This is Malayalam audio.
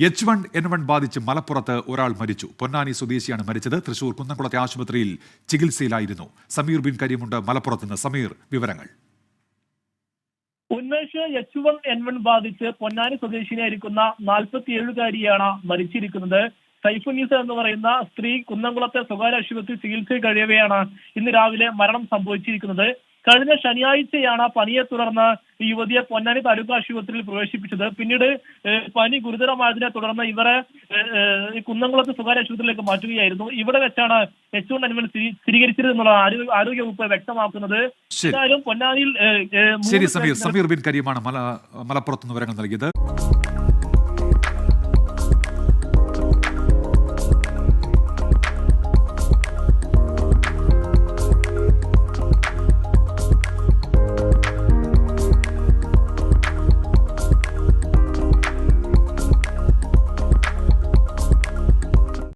H1N1 ബാധിച്ച് മലപ്പുറത്ത് ഒരാൾ മരിച്ചു. പൊന്നാനി സ്വദേശിയാണ് മരിച്ചത്. തൃശൂർ കുന്നംകുളത്തെ ആശുപത്രിയിൽ ചികിത്സയിലായിരുന്നു. സമീർ ബിൻ കരീമുണ്ട് മലപ്പുറത്ത് നിന്ന്. സമീർ, വിവരങ്ങൾ. ഉന്മേഷ് H1N1 ബാധിച്ച് പൊന്നാനി സ്വദേശിനിയായിരിക്കുന്ന 47-കാരിയാണ് മരിച്ചിരിക്കുന്നത്. സൈഫുന്നീസ എന്ന് പറയുന്ന സ്ത്രീ കുന്നംകുളത്തെ സ്വകാര്യ ആശുപത്രി ചികിത്സയിൽ കഴിയവെയാണ് ഇന്ന് രാവിലെ മരണം സംഭവിച്ചിരിക്കുന്നത്. കഴിഞ്ഞ ശനിയാഴ്ചയാണ് പനിയെ തുടർന്ന് ഈ യുവതിയെ പൊന്നാനി താലൂക്ക് ആശുപത്രിയിൽ പ്രവേശിപ്പിച്ചത്. പിന്നീട് പനി ഗുരുതരമായതിനെ തുടർന്ന് ഇവരെ കുന്നംകുളത്ത് സ്വകാര്യ ആശുപത്രിയിലേക്ക് മാറ്റുകയായിരുന്നു. ഇവിടെ വെച്ചാണ് H1N1 സ്ഥിരീകരിച്ചത് എന്നുള്ള ആരോഗ്യവകുപ്പ് വ്യക്തമാക്കുന്നത്. എന്തായാലും പൊന്നാനിയിൽ സമീർ ബിൻ കരീമാണ് മലപ്പുറത്ത് നിന്ന് വിവരങ്ങൾ നൽകിയത്.